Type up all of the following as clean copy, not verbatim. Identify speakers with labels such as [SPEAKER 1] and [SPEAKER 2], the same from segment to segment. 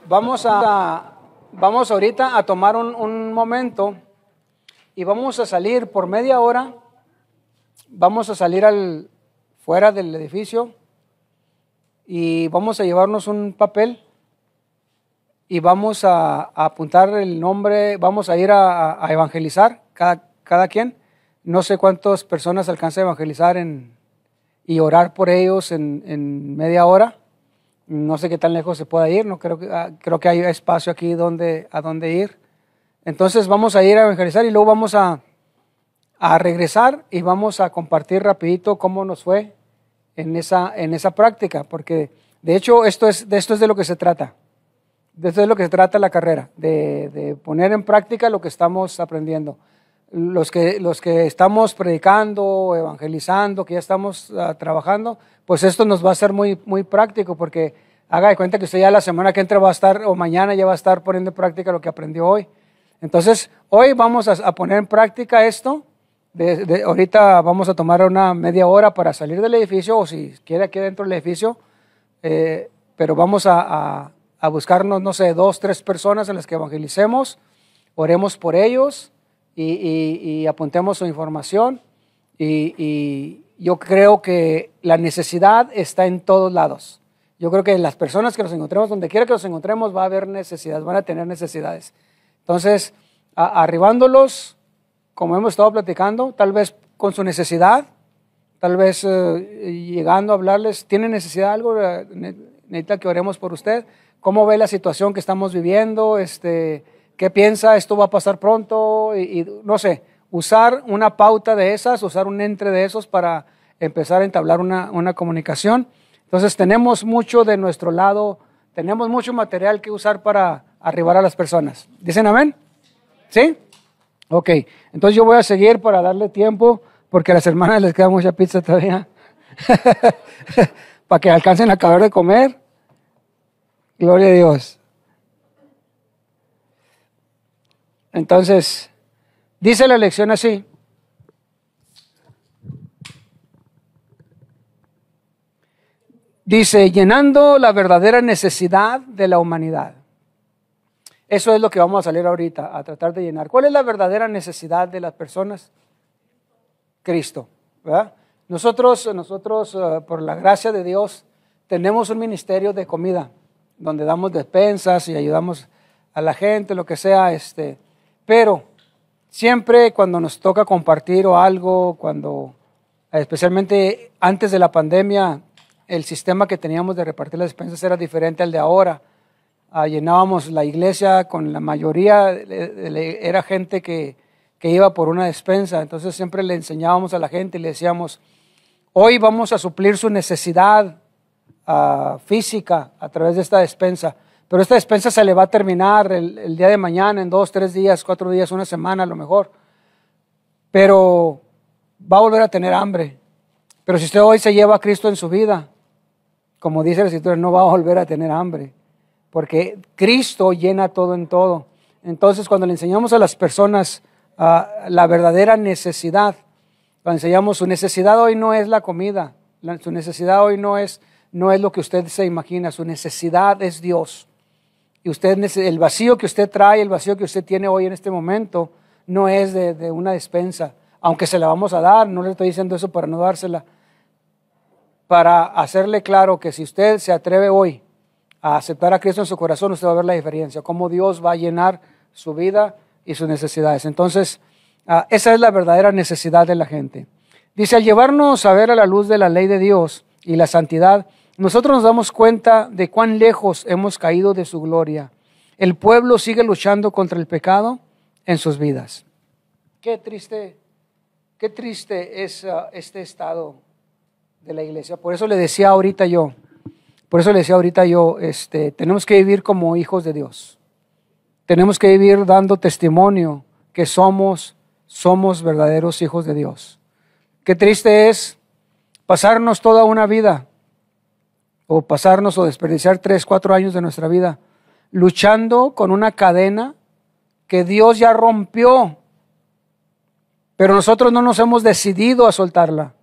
[SPEAKER 1] Vamos ahorita a tomar un momento y vamos a salir por media hora. Vamos a salir fuera del edificio y vamos a llevarnos un papel y vamos a apuntar el nombre. Vamos a ir a evangelizar cada quien. No sé cuántas personas alcanza a evangelizar y orar por ellos en media hora. No sé qué tan lejos se pueda ir. No creo que hay espacio aquí a dónde ir. Entonces vamos a ir a evangelizar y luego vamos a regresar y vamos a compartir rapidito cómo nos fue en esa práctica, porque de hecho de esto es de lo que se trata. De esto es lo que se trata la carrera, de poner en práctica lo que estamos aprendiendo. Los que estamos predicando, evangelizando, que ya estamos trabajando, pues esto nos va a ser muy, muy práctico, porque haga de cuenta que usted ya la semana que entra va a estar, o mañana ya va a estar poniendo en práctica lo que aprendió hoy. Entonces, hoy vamos a poner en práctica esto. Ahorita vamos a tomar una media hora para salir del edificio, o si quiere aquí dentro del edificio, pero vamos a buscarnos, no sé, 2, 3 personas en las que evangelicemos, oremos por ellos y apuntemos su información. Y yo creo que la necesidad está en todos lados. Yo creo que las personas que nos encontremos, donde quiera que nos encontremos, va a haber necesidades, van a tener necesidades. Entonces, arribándolos, como hemos estado platicando, tal vez con su necesidad, tal vez llegando a hablarles, ¿tiene necesidad de algo? Necesita que oremos por usted. ¿Cómo ve la situación que estamos viviendo? ¿Qué piensa? ¿Esto va a pasar pronto? Y no sé, usar una pauta de esas, usar un entre de esos para empezar a entablar una comunicación. Entonces tenemos mucho de nuestro lado, tenemos mucho material que usar para arribar a las personas. ¿Dicen amén? ¿Sí? Ok, entonces yo voy a seguir para darle tiempo, porque a las hermanas les queda mucha pizza todavía, para que alcancen a acabar de comer. Gloria a Dios. Entonces, dice la lección así. Dice, llenando la verdadera necesidad de la humanidad. Eso es lo que vamos a salir ahorita, a tratar de llenar. ¿Cuál es la verdadera necesidad de las personas? Cristo, ¿verdad? Nosotros, por la gracia de Dios, tenemos un ministerio de comida, donde damos despensas y ayudamos a la gente, lo que sea, pero siempre cuando nos toca compartir o algo, especialmente antes de la pandemia, el sistema que teníamos de repartir las despensas era diferente al de ahora. Llenábamos la iglesia con la mayoría, era gente que iba por una despensa. Entonces siempre le enseñábamos a la gente y le decíamos, hoy vamos a suplir su necesidad física a través de esta despensa, pero esta despensa se le va a terminar el día de mañana, en 2, 3 días, 4 días, una semana a lo mejor, pero va a volver a tener hambre. Pero si usted hoy se lleva a Cristo en su vida, como dice la Escritura, no va a volver a tener hambre, porque Cristo llena todo en todo. Entonces, cuando le enseñamos a las personas la verdadera necesidad, cuando enseñamos su necesidad hoy no es la comida, su necesidad hoy no es lo que usted se imagina, su necesidad es Dios. Y el vacío que usted trae, el vacío que usted tiene hoy en este momento, no es de una despensa, aunque se la vamos a dar. No le estoy diciendo eso para no dársela, para hacerle claro que si usted se atreve hoy a aceptar a Cristo en su corazón, usted va a ver la diferencia, cómo Dios va a llenar su vida y sus necesidades. Entonces, esa es la verdadera necesidad de la gente. Dice, al llevarnos a ver a la luz de la ley de Dios y la santidad, nosotros nos damos cuenta de cuán lejos hemos caído de su gloria. El pueblo sigue luchando contra el pecado en sus vidas. Qué triste es este estado de la iglesia. Por eso le decía ahorita yo, tenemos que vivir como hijos de Dios. Tenemos que vivir dando testimonio que somos verdaderos hijos de Dios. Qué triste es pasarnos toda una vida, o desperdiciar 3, 4 años de nuestra vida, luchando con una cadena que Dios ya rompió, pero nosotros no nos hemos decidido a soltarla.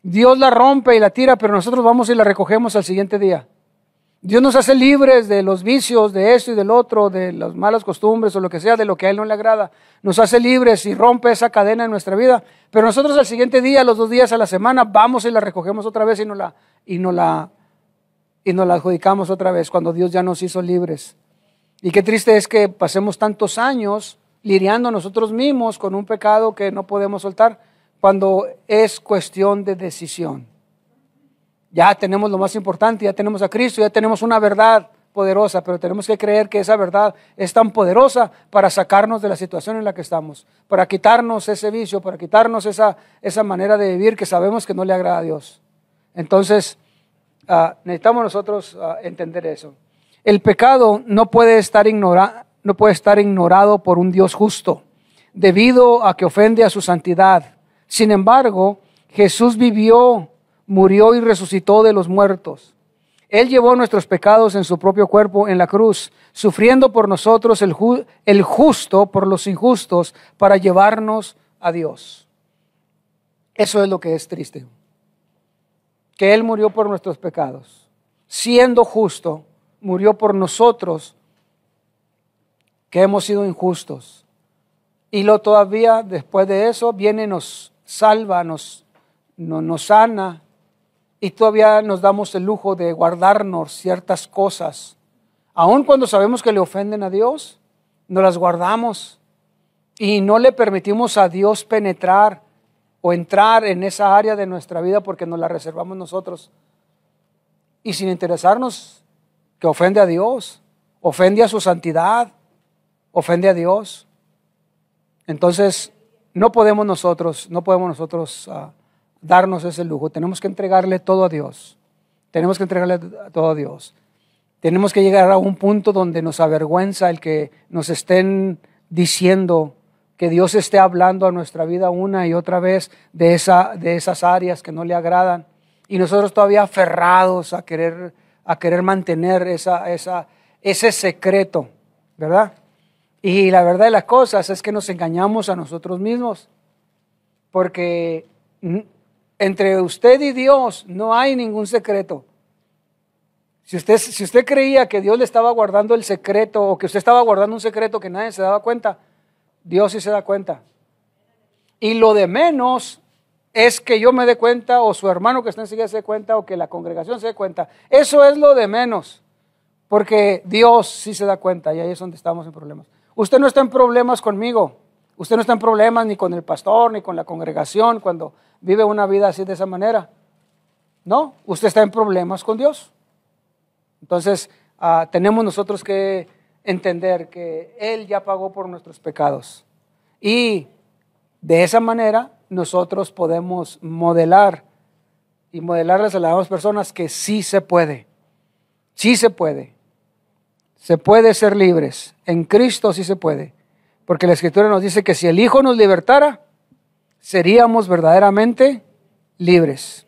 [SPEAKER 1] Dios la rompe y la tira, pero nosotros vamos y la recogemos al siguiente día. Dios nos hace libres de los vicios, de esto y del otro, de las malas costumbres o lo que sea, de lo que a Él no le agrada. Nos hace libres y rompe esa cadena en nuestra vida. Pero nosotros al siguiente día, los 2 días a la semana, vamos y la recogemos otra vez y nos la adjudicamos otra vez cuando Dios ya nos hizo libres. Y qué triste es que pasemos tantos años lidiando nosotros mismos con un pecado que no podemos soltar cuando es cuestión de decisión. Ya tenemos lo más importante, ya tenemos a Cristo, ya tenemos una verdad poderosa, pero tenemos que creer que esa verdad es tan poderosa para sacarnos de la situación en la que estamos, para quitarnos ese vicio, para quitarnos esa manera de vivir que sabemos que no le agrada a Dios. Entonces, necesitamos nosotros entender eso. El pecado no puede estar ignorado por un Dios justo, debido a que ofende a su santidad. Sin embargo, Jesús vivió, murió y resucitó de los muertos. Él llevó nuestros pecados en su propio cuerpo en la cruz, sufriendo por nosotros el justo por los injustos para llevarnos a Dios. Eso es lo que es triste. Que Él murió por nuestros pecados. Siendo justo, murió por nosotros que hemos sido injustos. Y todavía después de eso viene, nos salva, nos sana. Y todavía nos damos el lujo de guardarnos ciertas cosas. Aun cuando sabemos que le ofenden a Dios, nos las guardamos. Y no le permitimos a Dios penetrar o entrar en esa área de nuestra vida porque nos la reservamos nosotros. Y sin interesarnos que ofende a Dios, ofende a su santidad, ofende a Dios. Entonces, no podemos nosotros darnos ese lujo. Tenemos que entregarle todo a Dios. Tenemos que entregarle todo a Dios. Tenemos que llegar a un punto donde nos avergüenza el que nos estén diciendo, que Dios esté hablando a nuestra vida una y otra vez de esas áreas que no le agradan. Y nosotros todavía aferrados a querer mantener ese secreto, ¿verdad? Y la verdad de las cosas es que nos engañamos a nosotros mismos. Porque entre usted y Dios no hay ningún secreto. Si usted creía que Dios le estaba guardando el secreto o que usted estaba guardando un secreto que nadie se daba cuenta, Dios sí se da cuenta. Y lo de menos es que yo me dé cuenta o su hermano que está enseguida se dé cuenta o que la congregación se dé cuenta. Eso es lo de menos, porque Dios sí se da cuenta y ahí es donde estamos en problemas. Usted no está en problemas conmigo. Usted no está en problemas ni con el pastor, ni con la congregación cuando vive una vida así de esa manera. No, usted está en problemas con Dios. Entonces, tenemos nosotros que entender que Él ya pagó por nuestros pecados. Y de esa manera nosotros podemos modelar y modelarles a las demás personas que sí se puede. Sí se puede. Se puede ser libres. En Cristo sí se puede. Porque la Escritura nos dice que si el Hijo nos libertara, seríamos verdaderamente libres.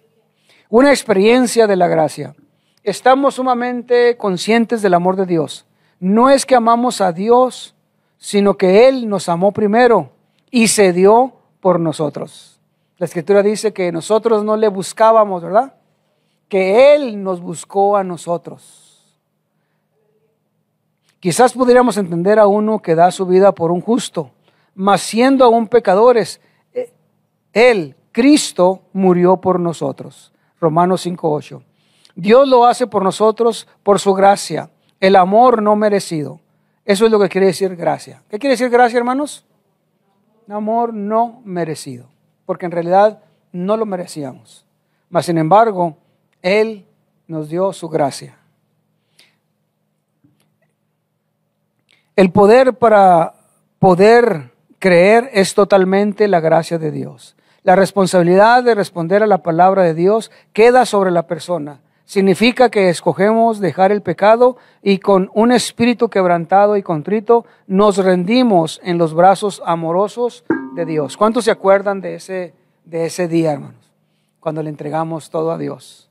[SPEAKER 1] Una experiencia de la gracia. Estamos sumamente conscientes del amor de Dios. No es que amamos a Dios, sino que Él nos amó primero y se dio por nosotros. La Escritura dice que nosotros no le buscábamos, ¿verdad? Que Él nos buscó a nosotros. Quizás pudiéramos entender a uno que da su vida por un justo, mas siendo aún pecadores, Él, Cristo, murió por nosotros. Romanos 5:8. Dios lo hace por nosotros por su gracia, el amor no merecido. Eso es lo que quiere decir gracia. ¿Qué quiere decir gracia, hermanos? Amor no merecido, porque en realidad no lo merecíamos. Mas sin embargo, Él nos dio su gracia. El poder para poder creer es totalmente la gracia de Dios. La responsabilidad de responder a la palabra de Dios queda sobre la persona. Significa que escogemos dejar el pecado y con un espíritu quebrantado y contrito nos rendimos en los brazos amorosos de Dios. ¿Cuántos se acuerdan de ese día, hermanos? Cuando le entregamos todo a Dios.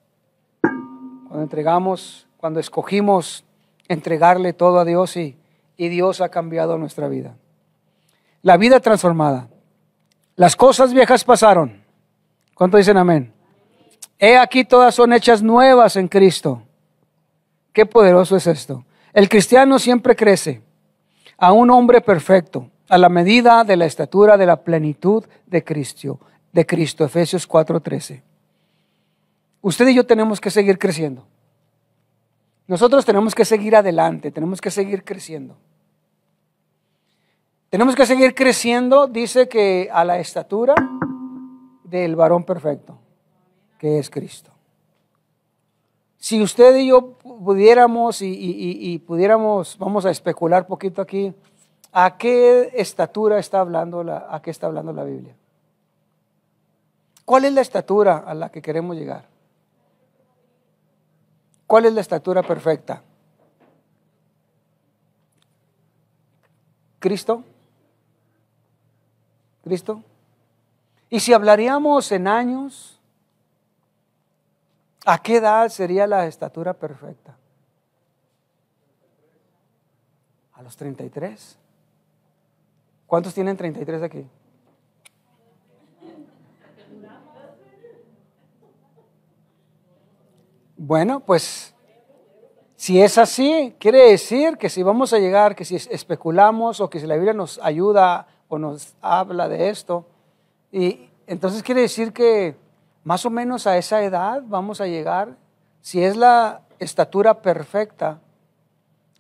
[SPEAKER 1] Cuando escogimos entregarle todo a Dios y Dios ha cambiado nuestra vida. La vida transformada. Las cosas viejas pasaron. ¿Cuántos dicen amén? He aquí todas son hechas nuevas en Cristo. Qué poderoso es esto. El cristiano siempre crece a un hombre perfecto, a la medida de la estatura de la plenitud de Cristo, Efesios 4:13. Usted y yo tenemos que seguir creciendo. Nosotros tenemos que seguir adelante, tenemos que seguir creciendo. Tenemos que seguir creciendo, dice que a la estatura del varón perfecto, que es Cristo. Si usted y yo pudiéramos y pudiéramos, vamos a especular poquito aquí, ¿a qué estatura está hablando a qué está hablando la Biblia? ¿Cuál es la estatura a la que queremos llegar? ¿Cuál es la estatura perfecta? ¿Cristo? ¿Cristo? Y si hablaríamos en años, ¿a qué edad sería la estatura perfecta? ¿A los 33? ¿Cuántos tienen 33 aquí? Bueno, pues si es así, quiere decir que si vamos a llegar, que si especulamos o que si la Biblia nos ayuda o nos habla de esto, y entonces quiere decir que más o menos a esa edad vamos a llegar, si es la estatura perfecta,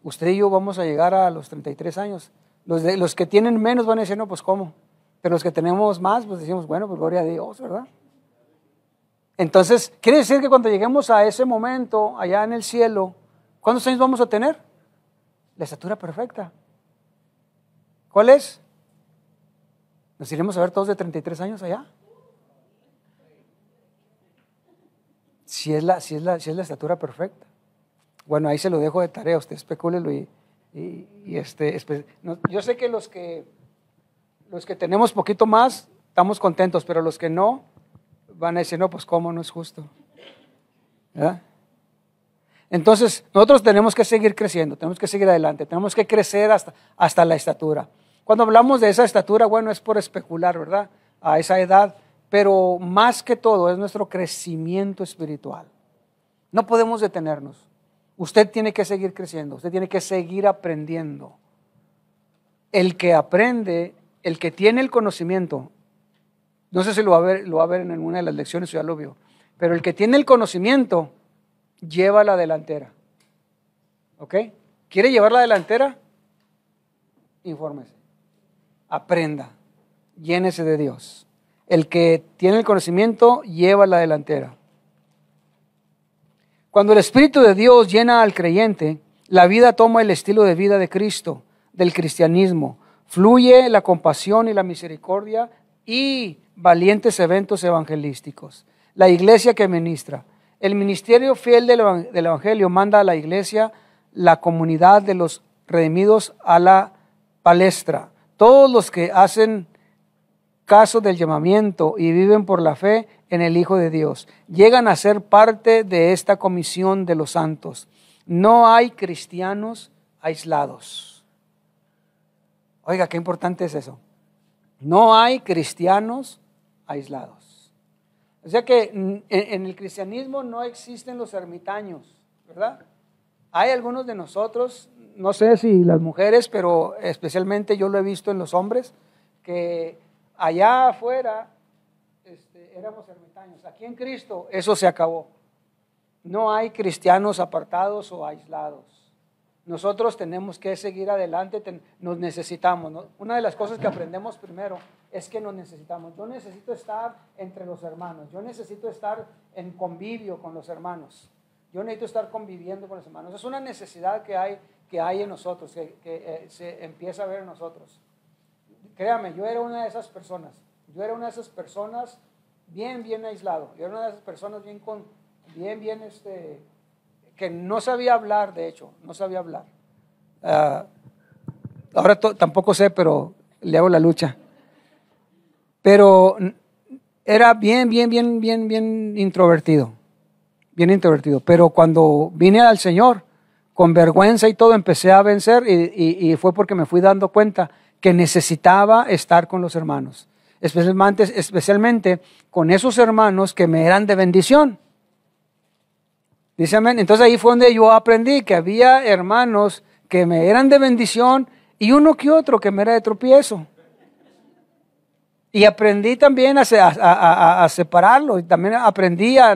[SPEAKER 1] usted y yo vamos a llegar a los 33 años. Los que tienen menos van a decir, no, pues ¿cómo? Pero los que tenemos más, pues decimos, bueno, pues gloria a Dios, ¿verdad? Entonces, quiere decir que cuando lleguemos a ese momento, allá en el cielo, ¿cuántos años vamos a tener? La estatura perfecta. ¿Cuál es? ¿Nos iremos a ver todos de 33 años allá? Si es la estatura perfecta. Bueno, ahí se lo dejo de tarea, usted especúlelo yo sé que los que tenemos poquito más, estamos contentos, pero los que no, van a decir, no, pues cómo, no es justo. ¿Verdad? Entonces, nosotros tenemos que seguir creciendo, tenemos que seguir adelante, tenemos que crecer hasta la estatura. Cuando hablamos de esa estatura, bueno, es por especular, ¿verdad? A esa edad, pero más que todo es nuestro crecimiento espiritual. No podemos detenernos. Usted tiene que seguir creciendo, usted tiene que seguir aprendiendo. El que aprende, el que tiene el conocimiento, no sé si lo va a ver en alguna de las lecciones o ya lo vio, pero el que tiene el conocimiento lleva la delantera. ¿Ok? ¿Quiere llevar la delantera? Infórmese, aprenda, llénese de Dios. El que tiene el conocimiento lleva la delantera. Cuando el Espíritu de Dios llena al creyente, la vida toma el estilo de vida de Cristo, del cristianismo. Fluye la compasión y la misericordia y valientes eventos evangelísticos. La iglesia que ministra. El ministerio fiel del Evangelio manda a la iglesia, la comunidad de los redimidos, a la palestra. Todos los que hacen caso del llamamiento y viven por la fe en el Hijo de Dios llegan a ser parte de esta comisión de los santos. No hay cristianos aislados. Oiga, qué importante es eso. No hay cristianos aislados. O sea que en el cristianismo no existen los ermitaños, ¿verdad? Hay algunos de nosotros, no sé si las mujeres, pero especialmente yo lo he visto en los hombres, que allá afuera éramos ermitaños. Aquí en Cristo eso se acabó. No hay cristianos apartados o aislados. Nosotros tenemos que seguir adelante, nos necesitamos, ¿no? Una de las cosas que aprendemos primero es que nos necesitamos. Yo necesito estar entre los hermanos, yo necesito estar en convivio con los hermanos, yo necesito estar conviviendo con los hermanos. Es una necesidad que hay en nosotros, que se empieza a ver en nosotros. Créame, yo era una de esas personas, bien aislado, yo era una de esas personas que no sabía hablar, de hecho, no sabía hablar. Ahora tampoco sé, pero le hago la lucha. Pero era bien introvertido, pero cuando vine al Señor, con vergüenza y todo, empecé a vencer y fue porque me fui dando cuenta que necesitaba estar con los hermanos, especialmente con esos hermanos que me eran de bendición. Dice amén. Entonces ahí fue donde yo aprendí que había hermanos que me eran de bendición y uno que otro que me era de tropiezo. Y aprendí también a separarlo. Y también aprendí a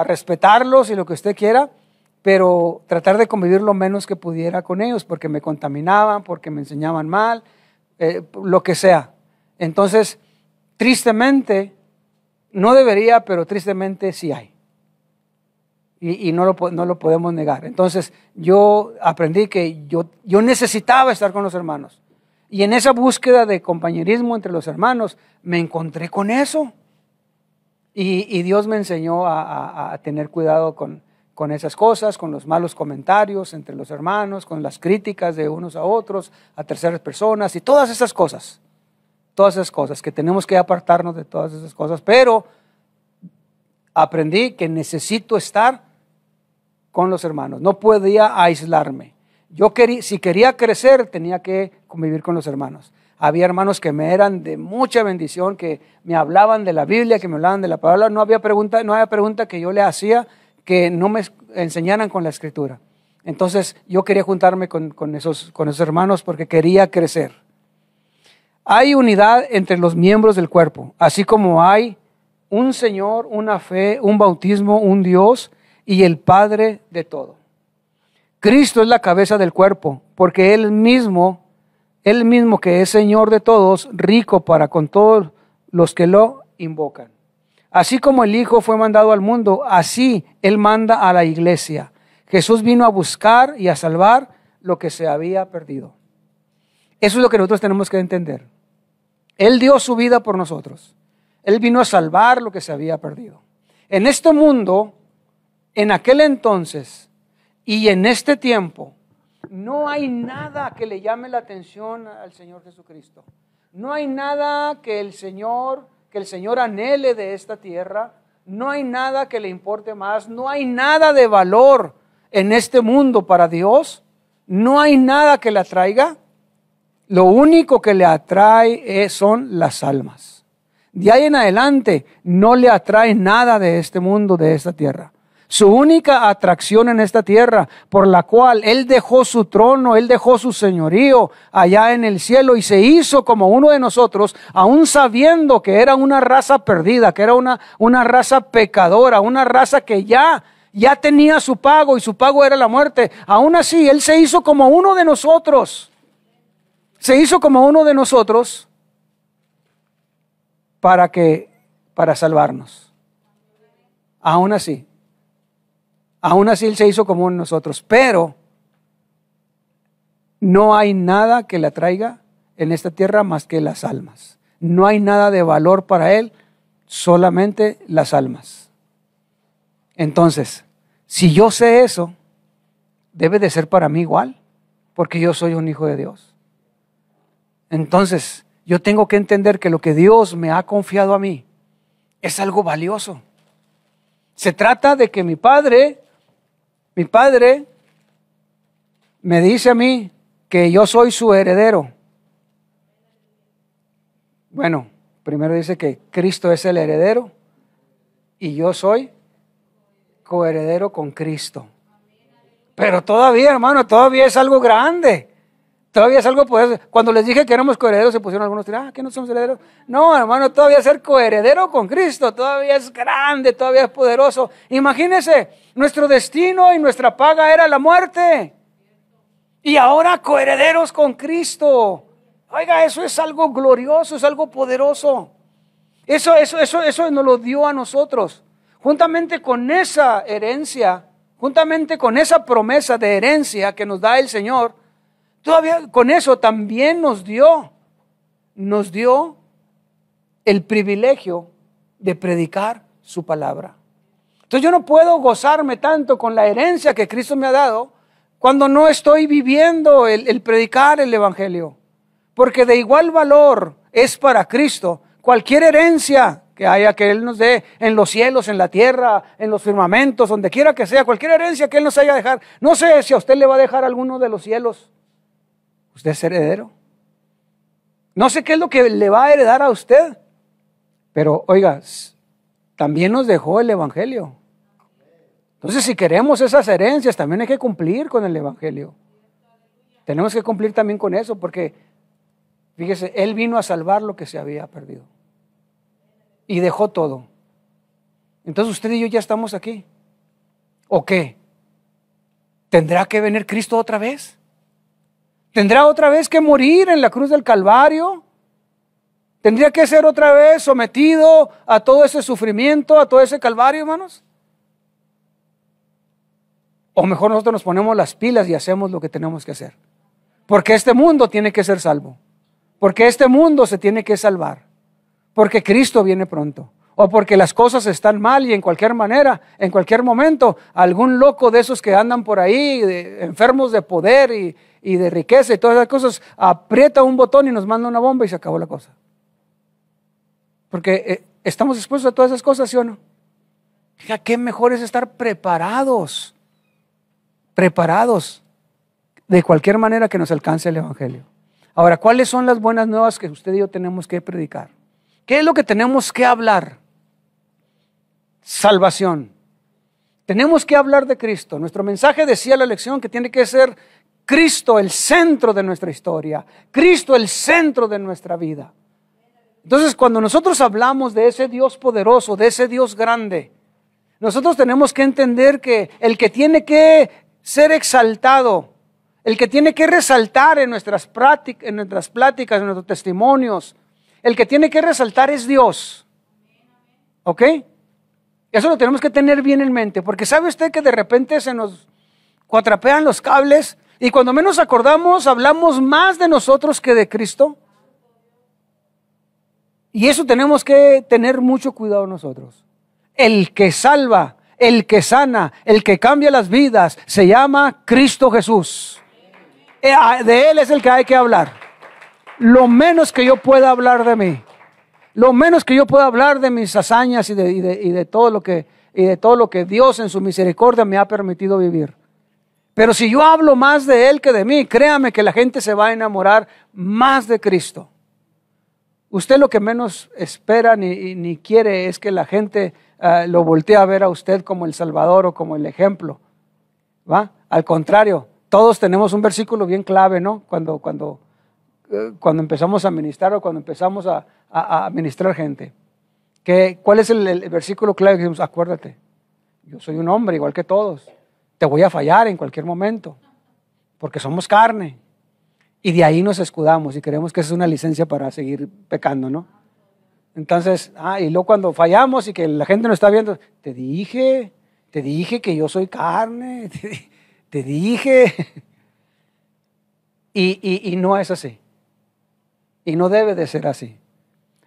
[SPEAKER 1] respetarlos y lo que usted quiera, pero tratar de convivir lo menos que pudiera con ellos, porque me contaminaban, porque me enseñaban mal, lo que sea. Entonces, tristemente, no debería, pero tristemente sí hay. Y no lo podemos negar. Entonces, yo aprendí que yo necesitaba estar con los hermanos. Y en esa búsqueda de compañerismo entre los hermanos, me encontré con eso. Y Dios me enseñó a tener cuidado con esas cosas, con los malos comentarios entre los hermanos, con las críticas de unos a otros, a terceras personas y todas esas cosas. Todas esas cosas, que tenemos que apartarnos de todas esas cosas. Pero aprendí que necesito estar con los hermanos. No podía aislarme. Si quería crecer, tenía que convivir con los hermanos. Había hermanos que me eran de mucha bendición, que me hablaban de la Biblia, que me hablaban de la palabra. No había pregunta que yo le hacía que no me enseñaran con la Escritura. Entonces yo quería juntarme con esos hermanos porque quería crecer. Hay unidad entre los miembros del cuerpo, así como hay un Señor, una fe, un bautismo, un Dios y el Padre de todo. Cristo es la cabeza del cuerpo, porque Él mismo que es Señor de todos, rico para con todos los que lo invocan. Así como el Hijo fue mandado al mundo, así Él manda a la iglesia. Jesús vino a buscar y a salvar lo que se había perdido. Eso es lo que nosotros tenemos que entender. Él dio su vida por nosotros. Él vino a salvar lo que se había perdido. En este mundo, en aquel entonces y en este tiempo, no hay nada que le llame la atención al Señor Jesucristo. No hay nada que el Señor anhele de esta tierra. No hay nada que le importe más. No hay nada de valor en este mundo para Dios. No hay nada que le atraiga. Lo único que le atrae son las almas. De ahí en adelante no le atrae nada de este mundo, de esta tierra. Su única atracción en esta tierra, por la cual Él dejó su trono, Él dejó su señorío allá en el cielo y se hizo como uno de nosotros, aún sabiendo que era una raza perdida, que era una raza pecadora, una raza que ya tenía su pago y su pago era la muerte. Aún así, Él se hizo como uno de nosotros. Se hizo como uno de nosotros para salvarnos. Aún así Él se hizo como uno de nosotros, pero no hay nada que le atraiga en esta tierra más que las almas. No hay nada de valor para Él, solamente las almas. Entonces, si yo sé eso, debe de ser para mí igual, porque yo soy un hijo de Dios. Entonces, yo tengo que entender que lo que Dios me ha confiado a mí es algo valioso. Se trata de que mi padre me dice a mí que yo soy su heredero. Bueno, primero dice que Cristo es el heredero y yo soy coheredero con Cristo. Pero todavía, hermano, todavía es algo grande. Todavía es algo poderoso. Cuando les dije que éramos coherederos, se pusieron algunos, que no somos herederos. No, hermano, todavía ser coheredero con Cristo, todavía es grande, todavía es poderoso. Imagínense, nuestro destino y nuestra paga era la muerte. Y ahora coherederos con Cristo. Oiga, eso es algo glorioso, es algo poderoso. Eso nos lo dio a nosotros. Juntamente con esa herencia, juntamente con esa promesa de herencia que nos da el Señor, todavía con eso también nos dio el privilegio de predicar su palabra. Entonces yo no puedo gozarme tanto con la herencia que Cristo me ha dado cuando no estoy viviendo el predicar el evangelio. Porque de igual valor es para Cristo cualquier herencia que haya que Él nos dé en los cielos, en la tierra, en los firmamentos, donde quiera que sea, cualquier herencia que Él nos haya de dejar. No sé si a usted le va a dejar alguno de los cielos. Usted es heredero. No sé qué es lo que le va a heredar a usted, pero oiga, también nos dejó el Evangelio. Entonces, si queremos esas herencias, también hay que cumplir con el Evangelio. Tenemos que cumplir también con eso, porque, fíjese, Él vino a salvar lo que se había perdido. Y dejó todo. Entonces, usted y yo ya estamos aquí. ¿O qué? ¿Tendrá que venir Cristo otra vez? ¿Tendrá otra vez que morir en la cruz del Calvario? ¿Tendría que ser otra vez sometido a todo ese sufrimiento, a todo ese calvario, hermanos? O mejor nosotros nos ponemos las pilas y hacemos lo que tenemos que hacer. Porque este mundo tiene que ser salvo. Porque este mundo se tiene que salvar. Porque Cristo viene pronto. O porque las cosas están mal y en cualquier manera, en cualquier momento, algún loco de esos que andan por ahí, enfermos de poder y de riqueza y todas esas cosas, aprieta un botón y nos manda una bomba y se acabó la cosa. Porque estamos expuestos a todas esas cosas, ¿sí o no? Fija, qué mejor es estar preparados de cualquier manera que nos alcance el Evangelio. Ahora, ¿cuáles son las buenas nuevas que usted y yo tenemos que predicar? ¿Qué es lo que tenemos que hablar? Salvación. Tenemos que hablar de Cristo. Nuestro mensaje decía la lección que tiene que ser Cristo el centro de nuestra historia, Cristo el centro de nuestra vida. Entonces, cuando nosotros hablamos de ese Dios poderoso, de ese Dios grande, nosotros tenemos que entender que el que tiene que ser exaltado, el que tiene que resaltar en nuestras pláticas, en nuestros testimonios, el que tiene que resaltar es Dios. ¿Ok? Eso lo tenemos que tener bien en mente, porque ¿sabe usted que de repente se nos cuatrapean los cables y cuando menos acordamos hablamos más de nosotros que de Cristo? Y eso tenemos que tener mucho cuidado nosotros. El que salva, el que sana, el que cambia las vidas, se llama Cristo Jesús. De Él es el que hay que hablar. Lo menos que yo pueda hablar de mí, lo menos que yo pueda hablar de mis hazañas y de todo lo que Dios en su misericordia me ha permitido vivir. Pero si yo hablo más de Él que de mí, créame que la gente se va a enamorar más de Cristo. Usted lo que menos espera ni quiere es que la gente lo voltee a ver a usted como el Salvador o como el ejemplo. ¿Va? Al contrario, todos tenemos un versículo bien clave, ¿no? Cuando empezamos a ministrar o cuando empezamos a ministrar gente. ¿Cuál es el versículo clave que decimos? Acuérdate, yo soy un hombre igual que todos. Te voy a fallar en cualquier momento, porque somos carne. Y de ahí nos escudamos y creemos que esa es una licencia para seguir pecando, ¿no? Entonces, y luego cuando fallamos y que la gente nos está viendo, te dije que yo soy carne, te dije. Y no es así. Y no debe de ser así.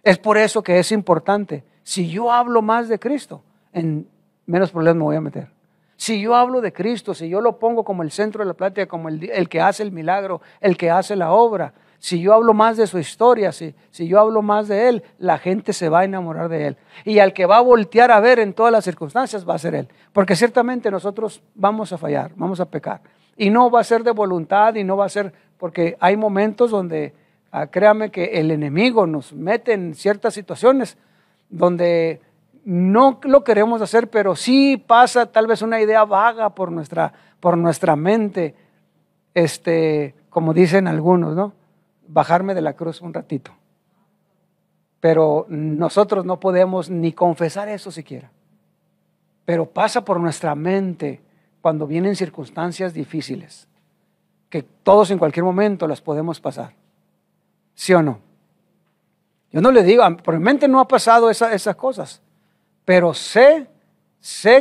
[SPEAKER 1] Es por eso que es importante. Si yo hablo más de Cristo, en menos problemas me voy a meter. Si yo hablo de Cristo, si yo lo pongo como el centro de la plática, como el que hace el milagro, el que hace la obra, si yo hablo más de su historia, si yo hablo más de Él, la gente se va a enamorar de Él. Y al que va a voltear a ver en todas las circunstancias va a ser Él. Porque ciertamente nosotros vamos a fallar, vamos a pecar. Y no va a ser de voluntad y no va a ser, porque hay momentos donde, créame que el enemigo nos mete en ciertas situaciones donde no lo queremos hacer, pero sí pasa tal vez una idea vaga por nuestra mente, como dicen algunos, ¿no? Bajarme de la cruz un ratito. Pero nosotros no podemos ni confesar eso siquiera. Pero pasa por nuestra mente cuando vienen circunstancias difíciles, que todos en cualquier momento las podemos pasar. ¿Sí o no? Yo no le digo, por mi mente no ha pasado esas cosas. Pero sé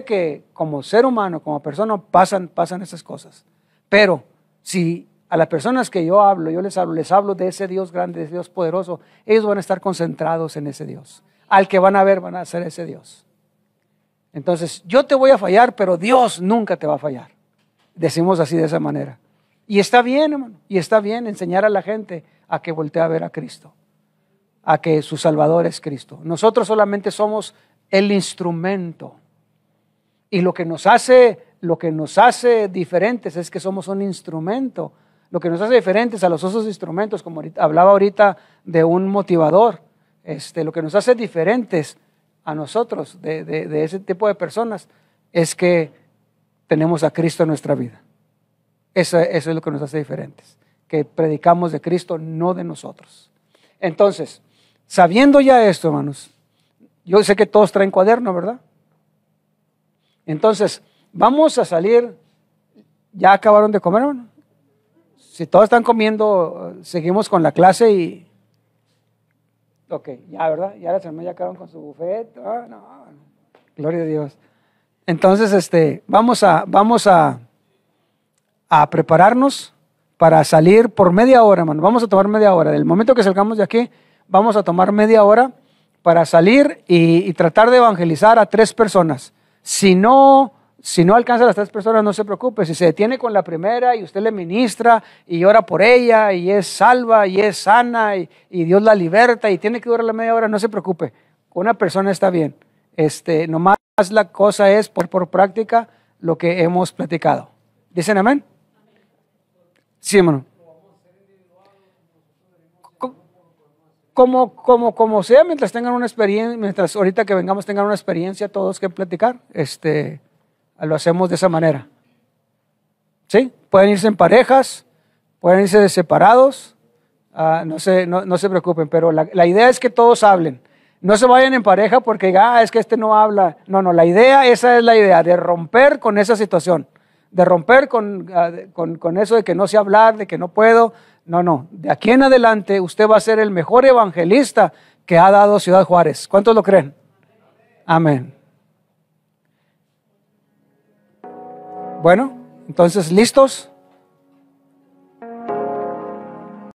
[SPEAKER 1] que como ser humano, como persona, pasan esas cosas. Pero si a las personas que yo les hablo de ese Dios grande, de ese Dios poderoso, ellos van a estar concentrados en ese Dios. Al que van a ver van a ser ese Dios. Entonces, yo te voy a fallar, pero Dios nunca te va a fallar. Decimos así de esa manera. Y está bien, hermano, y está bien enseñar a la gente a que voltee a ver a Cristo, a que su Salvador es Cristo. Nosotros solamente somos el instrumento. Y lo que nos hace diferentes es que somos un instrumento. Lo que nos hace diferentes a los otros instrumentos, como hablaba ahorita de un motivador, lo que nos hace diferentes a nosotros de ese tipo de personas es que tenemos a Cristo en nuestra vida. Eso es lo que nos hace diferentes, que predicamos de Cristo, no de nosotros. Entonces, sabiendo ya esto, hermanos, yo sé que todos traen cuaderno, ¿verdad? Entonces, vamos a salir. ¿Ya acabaron de comer, hermano? Si todos están comiendo, seguimos con la clase y... Ok, ya, ¿verdad? Ya las hermanas ya acabaron con su buffet. Oh, no. Gloria a Dios. Entonces, vamos a prepararnos para salir por media hora, hermano. Vamos a tomar media hora. Del momento que salgamos de aquí, vamos a tomar media hora para salir y tratar de evangelizar a 3 personas. Si no alcanza a las 3 personas, no se preocupe. Si se detiene con la primera y usted le ministra y ora por ella y es salva y es sana y Dios la liberta y tiene que durar la media hora, no se preocupe. Con una persona está bien. Nomás la cosa es por práctica lo que hemos platicado. ¿Dicen amén? Sí, hermano. Como sea, mientras tengan una experiencia, mientras ahorita que vengamos tengan una experiencia todos que platicar, lo hacemos de esa manera. ¿Sí? Pueden irse en parejas, pueden irse separados, no se preocupen, pero la idea es que todos hablen. No se vayan en pareja porque es que no habla. No, esa es la idea, de romper con esa situación, de romper con eso de que no sé hablar, de que no puedo. No, de aquí en adelante usted va a ser el mejor evangelista que ha dado Ciudad Juárez. ¿Cuántos lo creen? Amén. Bueno, entonces, ¿listos?